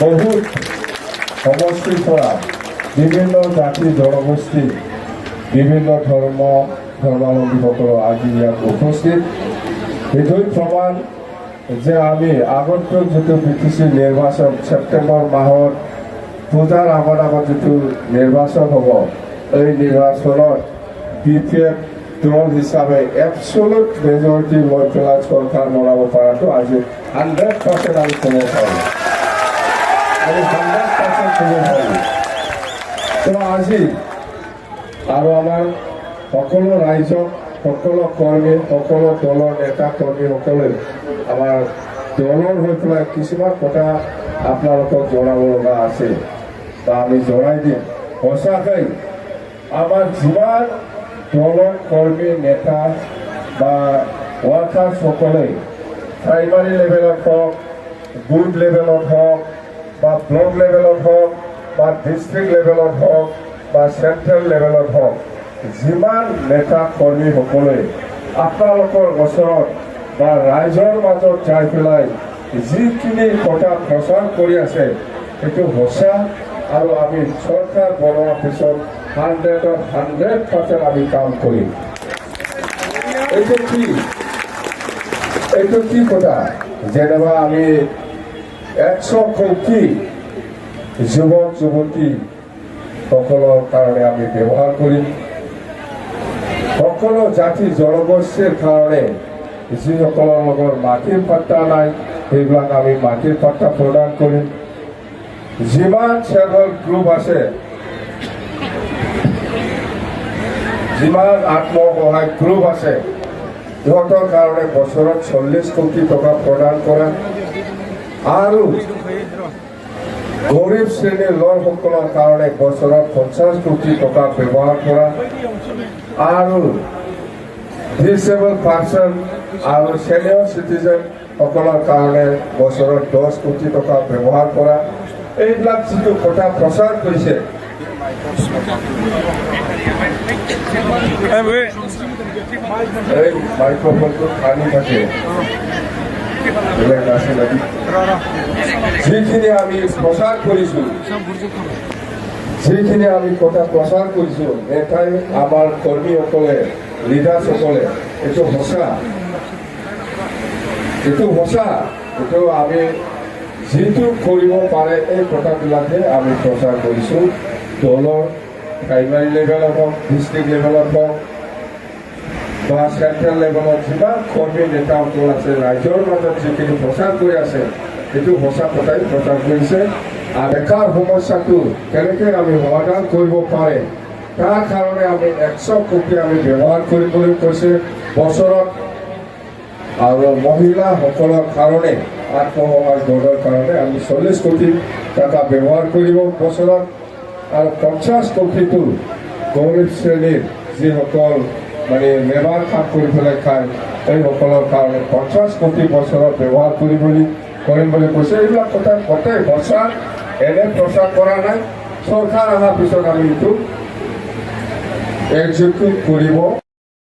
বহুত সমষ্টিৰ পৰা বিভিন্ন জাতি জনগোষ্ঠী বিভিন্ন ধৰ্মাৱলম্বীসকল আজি ইয়াত উপস্থিত। এইটোই প্ৰমাণ যে আমি আগন্তুক যিটো BTC নিৰ্বাচন ছেপ্টেম্বৰ মাহত পূজাৰ আগত যিটো নিৰ্বাচন হ'ব, এই নিৰ্বাচনত BPF দল হিচাপে এবছলুট মেজৰিটি লৈ পেলাই চৰকাৰ বনাব পৰাটো আজি 100% আমি ক'ব পাৰোঁ। আমি 100% ক'ব পাৰোঁ। তো আজি আৰু আমাৰ সকলো ৰাইজক, সকলো কৰ্মী, সকলো দলৰ নেতা কৰ্মীসকলে আমাৰ দলৰ হৈ পেলাই কিছুমান কথা আপোনালোকক জনাব লগা আছে বা আমি জনাই দিম। সঁচাকৈ আমাৰ যিমান দলৰ কৰ্মী নেতা বা ৱাৰ্কাৰ্ছসকলে প্ৰাইমাৰী লেভেলত হওক, বুথ লেভেলত হওক বা ব্লক লেভেলত হওক বা ডিষ্ট্ৰিক্ট লেভেলত হওক বা চেণ্ট্ৰেল লেভেলত হওক, যিমান নেতা কৰ্মীসকলে আপোনালোকৰ ওচৰত বা ৰাইজৰ মাজত যাই পেলাই যিখিনি কথা প্ৰচাৰ কৰি আছে সেইটো সঁচা। আৰু আমি চৰকাৰ বনোৱাৰ পিছত 100% আমি কাম কৰিম। এইটো কি কথা? যেনিবা আমি 100 কোটি যুৱক যুৱতী সকলৰ কাৰণে আমি ব্যৱহাৰ কৰিম। সকলো জাতি জনগোষ্ঠীৰ কাৰণে যিসকলৰ লগত মাটিৰ পাট্টা নাই সেইবিলাক আমি মাটিৰ পাট্টা প্ৰদান কৰিম। যিমান চেল্ফ হেল্প গ্ৰুপ আছে, যিমান আত্মসহায়ক গ্ৰুপ আছে, সিহঁতৰ কাৰণে বছৰত 40 কোটি টকা প্ৰদান কৰা আৰু গৰীব শ্ৰেণীৰ লোকসকলৰ কাৰণে বছৰত 50 কোটি টকা ব্যৱহাৰ কৰা আৰু ডিসেবল পাৰ্চন আৰু সিনিয়ৰ চিটিজেন সকলৰ কাৰণে বছৰত 10 কোটি টকা ব্যৱহাৰ কৰা। এইবিলাক যিটো কথা প্ৰচাৰ কৰিছে, এই মাইক্ৰফোনটো খালি থাকে, যিখিনি আমি প্ৰচাৰ কৰিছোঁ, যিখিনি আমি কথা প্ৰচাৰ কৰিছোঁ নেতাই, আমাৰ কৰ্মীসকলে, লিডাৰ্ছসকলে, এইটো সঁচা। এইটো আমি যিটো কৰিব পাৰে এই কথাবিলাকে আমি প্ৰচাৰ কৰিছোঁ। দলৰ প্ৰাইমাৰী লেভেলত হওক, ডিষ্ট্ৰিক্ট লেভেলত হওক বা চেণ্ট্ৰেল লেভেলত যিমান কৰ্মী নেতাসকল আছে, ৰাইজৰ মাজত যিখিনি প্ৰচাৰ কৰি আছে সেইটো সঁচা কথাই প্ৰচাৰ কৰিছে। আৰু বেকাৰ সমস্যাটো কেনেকৈ আমি সমাধান কৰিব পাৰে তাৰ কাৰণে আমি 100 কোটি আমি ব্যৱহাৰ কৰিবলৈ কৈছে বছৰত। আৰু মহিলাসকলৰ কাৰণে আত্মসহায়ক গোটৰ কাৰণে আমি 40 কোটি টকা ব্যৱহাৰ কৰিব বছৰত। আৰু 50 কোটিটো গৰীব শ্ৰেণীৰ যিসকল মানে লেবাৰ কাম কৰি পেলাই খায় এইসকলৰ কাৰণে 50 কোটি বছৰত ব্যৱহাৰ কৰিম বুলি কৈছে। এইবিলাক কথা গোটেই সঁচা, এনে প্ৰচাৰ কৰা নাই। চৰকাৰ অহাৰ পিছত আমি এইটো এক্সিকিউট কৰিব।